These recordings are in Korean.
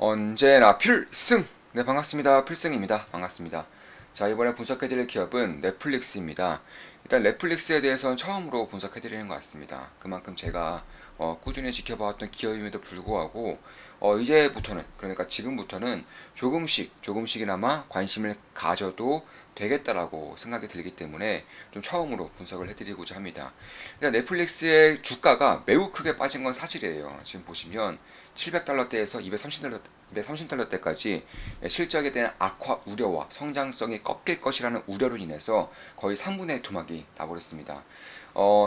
언제나 필승! 네, 반갑습니다. 필승입니다. 반갑습니다. 자, 이번에 분석해드릴 기업은 넷플릭스입니다. 일단 넷플릭스에 대해서는 처음으로 분석해드리는 것 같습니다. 그만큼 제가 꾸준히 지켜봐왔던 기업임에도 불구하고 이제부터는, 그러니까 지금부터는 조금씩이나마 관심을 가져도 되겠다라고 생각이 들기 때문에 좀 처음으로 분석을 해드리고자 합니다. 일단 넷플릭스의 주가가 매우 크게 빠진 건 사실이에요. 지금 보시면 700달러대에서 230달러대까지 실적에 대한 악화 우려와 성장성이 꺾일 것이라는 우려로 인해서 거의 3분의 1 토막이 나버렸습니다.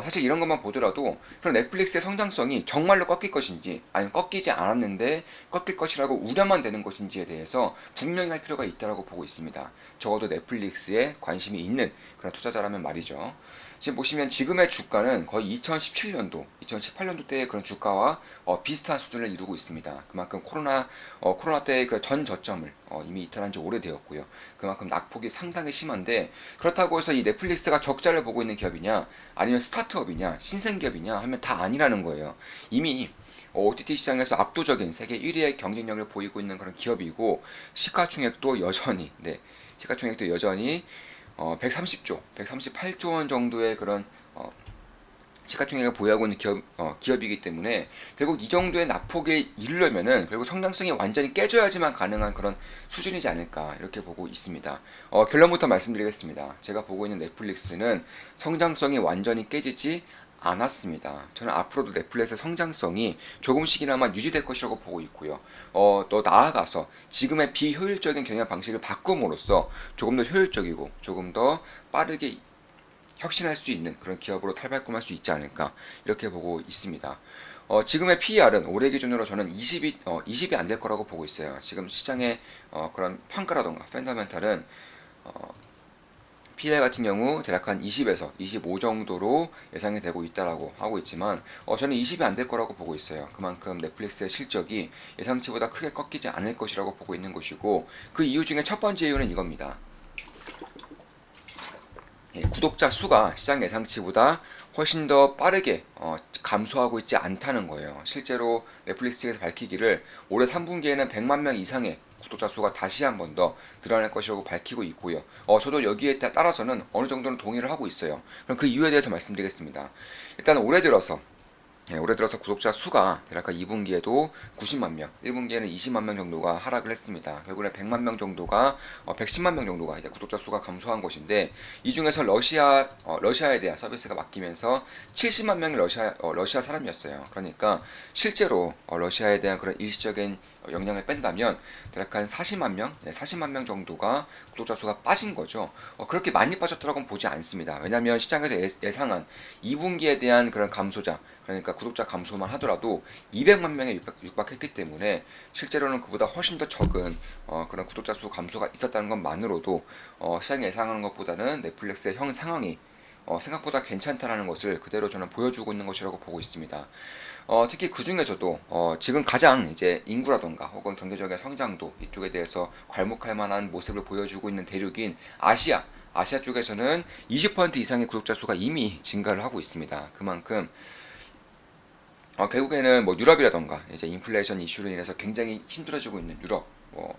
사실 이런 것만 보더라도 그럼 넷플릭스의 성장성이 정말로 꺾일 것인지 아니면 꺾이지 않았는데 꺾일 것이라고 우려만 되는 것인지에 대해서 분명히 할 필요가 있다고 보고 있습니다. 적어도 넷플릭스에 관심이 있는 그런 투자자라면 말이죠. 지금 보시면 지금의 주가는 거의 2017년도, 2018년도 때의 그런 주가와 비슷한 수준을 이루고 있습니다. 그만큼 코로나 때의 그 전 저점을 이미 이탈한 지 오래되었고요. 그만큼 낙폭이 상당히 심한데 그렇다고 해서 이 넷플릭스가 적자를 보고 있는 기업이냐, 아니면 스타트업이냐, 신생기업이냐 하면 다 아니라는 거예요. 이미 OTT 시장에서 압도적인 세계 1위의 경쟁력을 보이고 있는 그런 기업이고 시가총액도 여전히 130조, 138조 원 정도의 그런 시가총액을 보유하고 있는 기업이기 때문에 결국 이 정도의 낙폭에 이르려면은 결국 성장성이 완전히 깨져야지만 가능한 그런 수준이지 않을까 이렇게 보고 있습니다. 결론부터 말씀드리겠습니다. 제가 보고 있는 넷플릭스는 성장성이 완전히 깨지지 않았습니다. 저는 앞으로도 넷플릭스의 성장성이 조금씩이나마 유지될 것이라고 보고 있고요. 또 나아가서 지금의 비효율적인 경영 방식을 바꿈으로써 조금 더 효율적이고 조금 더 빠르게 혁신할 수 있는 그런 기업으로 탈바꿈할 수 있지 않을까 이렇게 보고 있습니다. 지금의 PER은 올해 기준으로 저는 20이 안 될 거라고 보고 있어요. 지금 시장의 그런 평가라던가 펀더멘탈은 PER 같은 경우 대략 한 20에서 25 정도로 예상이 되고 있다라고 하고 있지만 저는 20이 안 될 거라고 보고 있어요. 그만큼 넷플릭스의 실적이 예상치보다 크게 꺾이지 않을 것이라고 보고 있는 것이고 그 이유 중에 첫 번째 이유는 이겁니다. 구독자 수가 시장 예상치보다 훨씬 더 빠르게 감소하고 있지 않다는 거예요. 실제로 넷플릭스에서 밝히기를 올해 3분기에는 100만 명 이상의 구독자 수가 다시 한 번 더 늘어날 것이라고 밝히고 있고요. 저도 여기에 따라서는 어느 정도는 동의를 하고 있어요. 그럼 그 이유에 대해서 말씀드리겠습니다. 일단 올해 들어서 구독자 수가 대략 2분기에도 90만 명, 1분기에는 20만 명 정도가 하락을 했습니다. 결국에 100만 명 정도가 110만 명 정도가 이제 구독자 수가 감소한 것인데 이 중에서 러시아에 대한 서비스가 맡기면서 70만 명이 러시아 사람이었어요. 그러니까 실제로 러시아에 대한 그런 일시적인 영향을 뺀다면 대략 한 40만 명 정도가 구독자 수가 빠진 거죠. 그렇게 많이 빠졌더라고는 보지 않습니다. 왜냐하면 시장에서 예상한 2분기에 대한 그런 감소자, 그러니까 구독자 감소만 하더라도 200만 명에 육박했기 때문에 실제로는 그보다 훨씬 더 적은 그런 구독자 수 감소가 있었다는 것만으로도 시장이 예상하는 것보다는 넷플릭스의 형 상황이 생각보다 괜찮다라는 것을 그대로 저는 보여주고 있는 것이라고 보고 있습니다. 특히 그 중에서도 지금 가장 이제 인구라던가 혹은 경제적인 성장도 이쪽에 대해서 괄목할 만한 모습을 보여주고 있는 대륙인 아시아 쪽에서는 20% 이상의 구독자 수가 이미 증가를 하고 있습니다. 그만큼 결국에는 뭐 유럽이라던가 이제 인플레이션 이슈로 인해서 굉장히 힘들어지고 있는 유럽,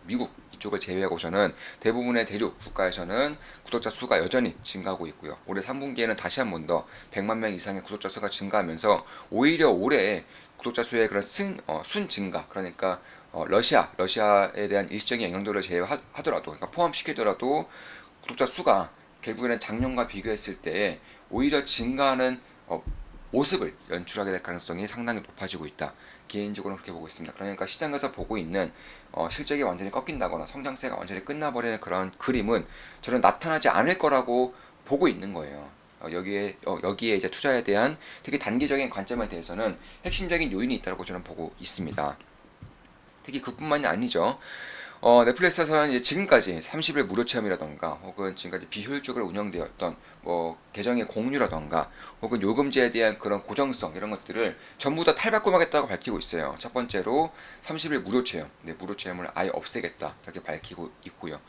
미국 이쪽을 제외하고서는 대부분의 대륙 국가에서는 구독자 수가 여전히 증가하고 있고요. 올해 3분기에는 다시 한 번 더 100만 명 이상의 구독자 수가 증가하면서 오히려 올해 구독자 수의 그런 순 증가, 그러니까 러시아에 대한 일시적인 영향도를 제외하더라도, 그러니까 포함시키더라도 구독자 수가 결국에는 작년과 비교했을 때 오히려 증가하는 모습을 연출하게 될 가능성이 상당히 높아지고 있다. 개인적으로는 그렇게 보고 있습니다. 그러니까 시장에서 보고 있는 실적이 완전히 꺾인다거나 성장세가 완전히 끝나버리는 그런 그림은 저는 나타나지 않을 거라고 보고 있는 거예요. 여기에 이제 투자에 대한 특히 단기적인 관점에 대해서는 핵심적인 요인이 있다고 저는 보고 있습니다. 특히 그뿐만이 아니죠. 넷플릭스에서는 이제 지금까지 30일 무료 체험이라던가 혹은 지금까지 비효율적으로 운영되었던 계정의 공유라던가 혹은 요금제에 대한 그런 고정성 이런 것들을 전부 다 탈바꿈하겠다고 밝히고 있어요. 첫 번째로 30일 무료 체험, 무료 체험을 아예 없애겠다 이렇게 밝히고 있고요.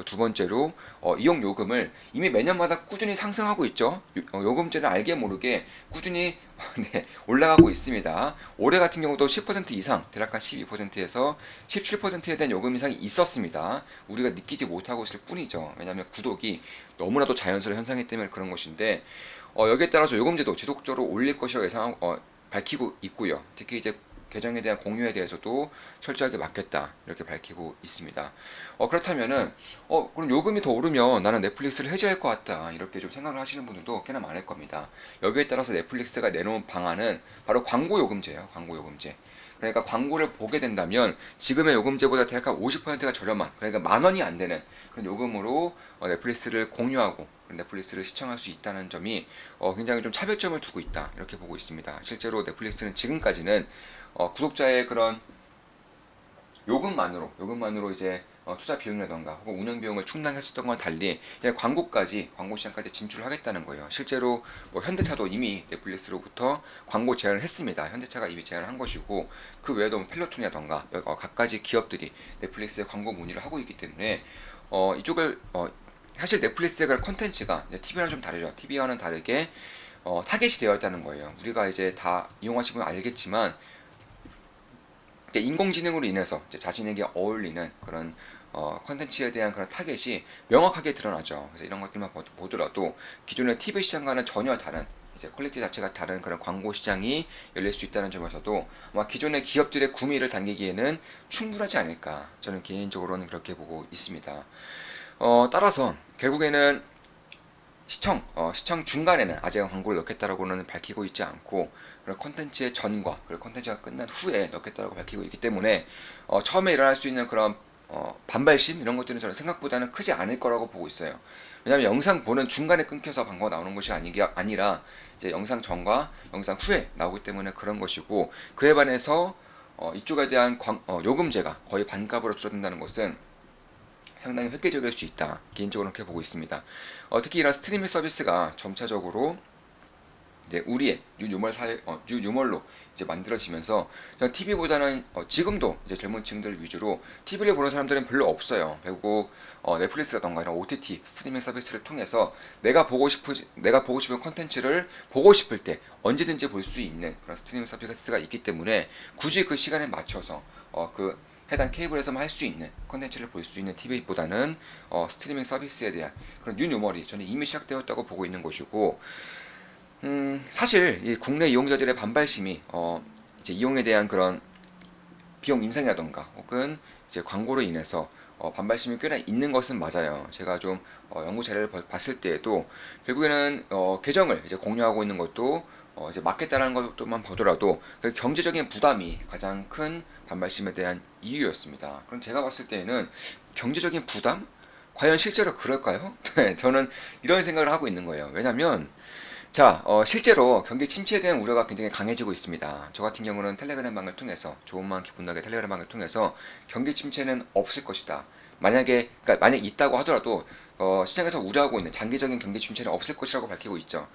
두 번째로 이용 요금을 이미 매년마다 꾸준히 상승하고 있죠. 요금제는 알게 모르게 꾸준히 올라가고 있습니다. 올해 같은 경우도 10% 이상, 대략 한 12%에서 17%에 대한 요금 이상이 있었습니다. 우리가 느끼지 못하고 있을 뿐이죠. 왜냐하면 구독이 너무나도 자연스러운 현상이기 때문에 그런 것인데 여기에 따라서 요금제도 지속적으로 올릴 것이라고 밝히고 있고요. 특히 이제 계정에 대한 공유에 대해서도 철저하게 막겠다 이렇게 밝히고 있습니다. 그렇다면은 그럼 요금이 더 오르면 나는 넷플릭스를 해지할 것 같다 이렇게 좀 생각을 하시는 분들도 꽤나 많을 겁니다. 여기에 따라서 넷플릭스가 내놓은 방안은 바로 광고 요금제예요. 광고 요금제. 그러니까 광고를 보게 된다면 지금의 요금제보다 대략 한 50%가 저렴한, 그러니까 10,000원이 안 되는 그런 요금으로 넷플릭스를 공유하고 넷플릭스를 시청할 수 있다는 점이 굉장히 좀 차별점을 두고 있다 이렇게 보고 있습니다. 실제로 넷플릭스는 지금까지는 구독자의 그런 요금만으로 이제 투자 비용이라던가 혹은 운영 비용을 충당했었던 건 달리 그냥 광고 시장까지 진출을 하겠다는 거예요. 실제로 현대차도 이미 넷플릭스로부터 광고 제안을 했습니다. 현대차가 이미 제안을 한 것이고 그 외에도 펠로톤이라던가 각가지 기업들이 넷플릭스에 광고 문의를 하고 있기 때문에 이쪽을 사실 넷플릭스의 그런 컨텐츠가 TV와는 좀 다르죠. TV와는 다르게 타겟이 되어 있다는 거예요. 우리가 이제 다 이용하시면 알겠지만 인공지능으로 인해서 자신에게 어울리는 그런 컨텐츠에 대한 그런 타겟이 명확하게 드러나죠. 그래서 이런 것들만 보더라도 기존의 TV 시장과는 전혀 다른 이제 퀄리티 자체가 다른 그런 광고 시장이 열릴 수 있다는 점에서도 아마 기존의 기업들의 구미를 당기기에는 충분하지 않을까 저는 개인적으로는 그렇게 보고 있습니다. 따라서 결국에는 시청 중간에는 아직 광고를 넣겠다라고는 밝히고 있지 않고 그런 콘텐츠의 전과 그리고 콘텐츠가 끝난 후에 넣겠다라고 밝히고 있기 때문에 처음에 일어날 수 있는 그런 반발심 이런 것들은 저는 생각보다는 크지 않을 거라고 보고 있어요. 왜냐하면 영상 보는 중간에 끊겨서 광고가 나오는 것이 아니라 이제 영상 전과 영상 후에 나오기 때문에 그런 것이고 그에 반해서 이쪽에 대한 요금제가 거의 반값으로 줄어든다는 것은 상당히 획기적일 수 있다. 개인적으로 그렇게 보고 있습니다. 특히 이런 스트리밍 서비스가 점차적으로 이제 우리의 뉴유멀로 이제 만들어지면서 TV보다는 지금도 이제 젊은층들 위주로 TV를 보는 사람들은 별로 없어요. 결국 넷플릭스라던가 이런 OTT 스트리밍 서비스를 통해서 내가 보고 싶은 콘텐츠를 보고 싶을 때 언제든지 볼 수 있는 그런 스트리밍 서비스가 있기 때문에 굳이 그 시간에 맞춰서 그 해당 케이블에서만 할 수 있는 컨텐츠를 볼 수 있는 TV보다는 스트리밍 서비스에 대한 그런 뉴노멀이 저는 이미 시작되었다고 보고 있는 것이고 사실 이 국내 이용자들의 반발심이 이제 이용에 대한 그런 비용 인상이라던가 혹은 이제 광고로 인해서 반발심이 꽤나 있는 것은 맞아요. 제가 좀 연구 자료를 봤을 때에도 결국에는 계정을 이제 공유하고 있는 것도 이제 맞겠다라는 것만 보더라도 그 경제적인 부담이 가장 큰 반발심에 대한 이유였습니다. 그럼 제가 봤을 때에는 경제적인 부담? 과연 실제로 그럴까요? 네, 저는 이런 생각을 하고 있는 거예요. 왜냐면 자, 실제로 경기 침체에 대한 우려가 굉장히 강해지고 있습니다. 저 같은 경우는 텔레그램방을 통해서 좋은 기분 나게 텔레그램방을 통해서 경기 침체는 없을 것이다. 그러니까 만약 있다고 하더라도 시장에서 우려하고 있는 장기적인 경기 침체는 없을 것이라고 밝히고 있죠.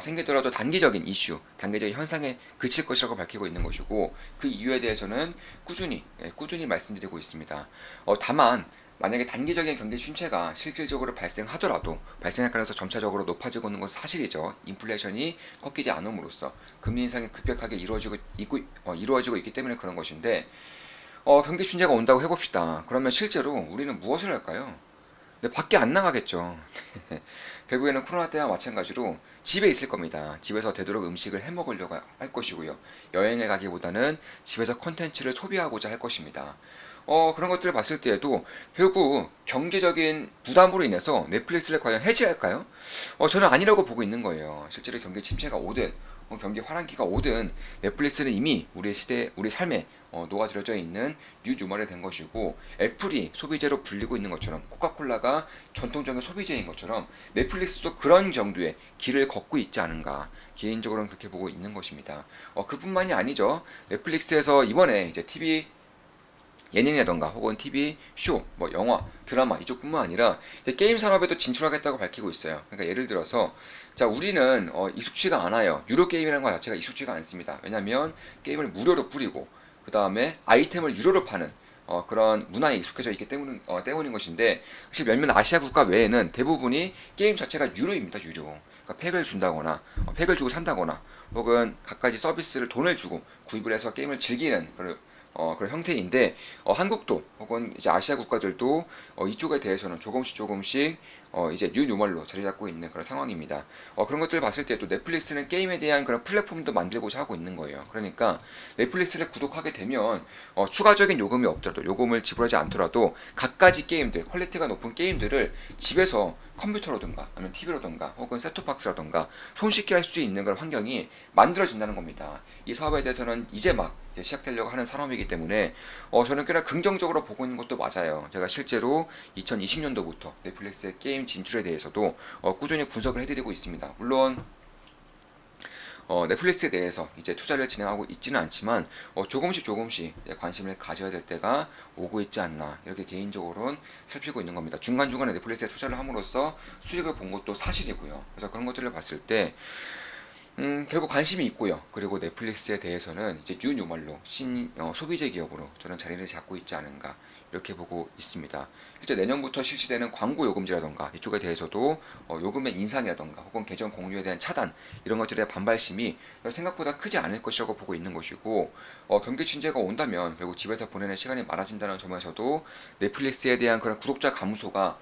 생기더라도 단기적인 이슈, 단기적인 현상에 그칠 것이라고 밝히고 있는 것이고 그 이유에 대해서는 꾸준히 말씀드리고 있습니다. 다만 만약에 단기적인 경기 침체가 실질적으로 발생하더라도 발생할 가능성이 점차적으로 높아지고 있는 것은 사실이죠. 인플레이션이 꺾이지 않음으로써 금리 인상이 급격하게 이루어지고 있기 때문에 그런 것인데 경기 침체가 온다고 해봅시다. 그러면 실제로 우리는 무엇을 할까요? 근데 밖에 안 나가겠죠. 결국에는 코로나 때와 마찬가지로 집에 있을 겁니다. 집에서 되도록 음식을 해 먹으려고 할 것이고요. 여행을 가기보다는 집에서 컨텐츠를 소비하고자 할 것입니다. 그런 것들을 봤을 때에도 결국 경제적인 부담으로 인해서 넷플릭스를 과연 해지할까요? 저는 아니라고 보고 있는 거예요. 실제로 경기 침체가 오든 경기 화랑기가 오든 넷플릭스는 이미 우리 삶에 녹아들어져 있는 뉴유머가 된 것이고 애플이 소비재로 불리고 있는 것처럼 코카콜라가 전통적인 소비재인 것처럼 넷플릭스도 그런 정도의 길을 걷고 있지 않은가 개인적으로는 그렇게 보고 있는 것입니다. 그뿐만이 아니죠. 넷플릭스에서 이번에 이제 TV 예능이라던가 혹은 TV 쇼, 뭐 영화, 드라마 이쪽뿐만 아니라 이제 게임 산업에도 진출하겠다고 밝히고 있어요. 그러니까 예를 들어서 자 우리는 익숙지가 않아요. 유료 게임이라는 것 자체가 익숙지가 않습니다. 왜냐하면 게임을 무료로 뿌리고 그 다음에 아이템을 유료로 파는 그런 문화에 익숙해져 있기 때문인 것인데 사실 몇몇 아시아 국가 외에는 대부분이 게임 자체가 유료입니다. 유료. 그러니까 팩을 준다거나 팩을 주고 산다거나 혹은 갖가지 서비스를 돈을 주고 구입을 해서 게임을 즐기는 그런 형태인데 한국도 혹은 이제 아시아 국가들도 이쪽에 대해서는 조금씩 이제 뉴노멀로 자리 잡고 있는 그런 상황입니다. 그런 것들을 봤을 때 또 넷플릭스는 게임에 대한 그런 플랫폼도 만들고자 하고 있는 거예요. 그러니까 넷플릭스를 구독하게 되면 추가적인 요금이 없더라도 요금을 지불하지 않더라도 갖가지 게임들 퀄리티가 높은 게임들을 집에서 컴퓨터로든가 아니면 TV로든가 혹은 셋톱박스라든가 손쉽게 할 수 있는 그런 환경이 만들어진다는 겁니다. 이 사업에 대해서는 이제 막 시작되려고 하는 산업이기 때문에 저는 꽤나 긍정적으로 보고 있는 것도 맞아요. 제가 실제로 2020년도부터 넷플릭스의 게임 진출에 대해서도 꾸준히 분석을 해드리고 있습니다. 물론 넷플릭스에 대해서 이제 투자를 진행하고 있지는 않지만 조금씩 관심을 가져야 될 때가 오고 있지 않나 이렇게 개인적으로는 살피고 있는 겁니다. 중간중간에 넷플릭스에 투자를 함으로써 수익을 본 것도 사실이고요. 그래서 그런 것들을 봤을 때 결국 관심이 있고요. 그리고 넷플릭스에 대해서는 이제 뉴노멀로 소비재 기업으로 저는 자리를 잡고 있지 않은가 이렇게 보고 있습니다. 실제 내년부터 실시되는 광고 요금제라던가 이쪽에 대해서도 요금의 인상이라던가 혹은 계정 공유에 대한 차단 이런 것들에 대한 반발심이 생각보다 크지 않을 것이라고 보고 있는 것이고 경기 침체가 온다면 결국 집에서 보내는 시간이 많아진다는 점에서도 넷플릭스에 대한 그런 구독자 감소가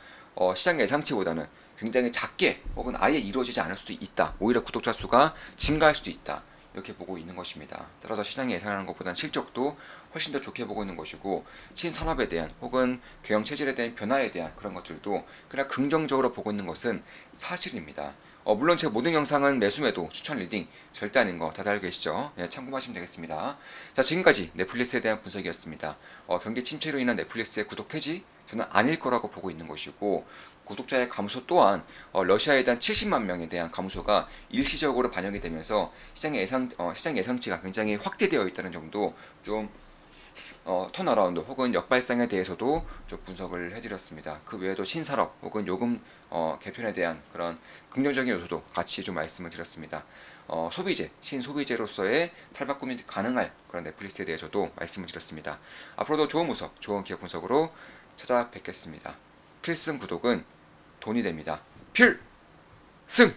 시장 예상치보다는 굉장히 작게 혹은 아예 이루어지지 않을 수도 있다. 오히려 구독자 수가 증가할 수도 있다. 이렇게 보고 있는 것입니다. 따라서 시장이 예상하는 것보다는 실적도 훨씬 더 좋게 보고 있는 것이고 신산업에 대한 혹은 경영 체질에 대한 변화에 대한 그런 것들도 그냥 긍정적으로 보고 있는 것은 사실입니다. 물론 제 모든 영상은 매수매도 추천 리딩 절대 아닌 거 다들 알고 계시죠? 예, 참고하시면 되겠습니다. 자 지금까지 넷플릭스에 대한 분석이었습니다. 경기 침체로 인한 넷플릭스의 구독 해지 저는 아닐 거라고 보고 있는 것이고 구독자의 감소 또한 러시아에 대한 70만 명에 대한 감소가 일시적으로 반영이 되면서 시장 예상치가 굉장히 확대되어 있다는 점도 좀 턴어라운드 혹은 역발상에 대해서도 좀 분석을 해드렸습니다. 그 외에도 신산업 혹은 요금 개편에 대한 그런 긍정적인 요소도 같이 좀 말씀을 드렸습니다. 신소비재로서의 탈바꿈이 가능할 그런 넷플릭스에 대해서도 말씀을 드렸습니다. 앞으로도 좋은 분석, 좋은 기업 분석으로 찾아뵙겠습니다. 필승 구독은 돈이 됩니다. 필승!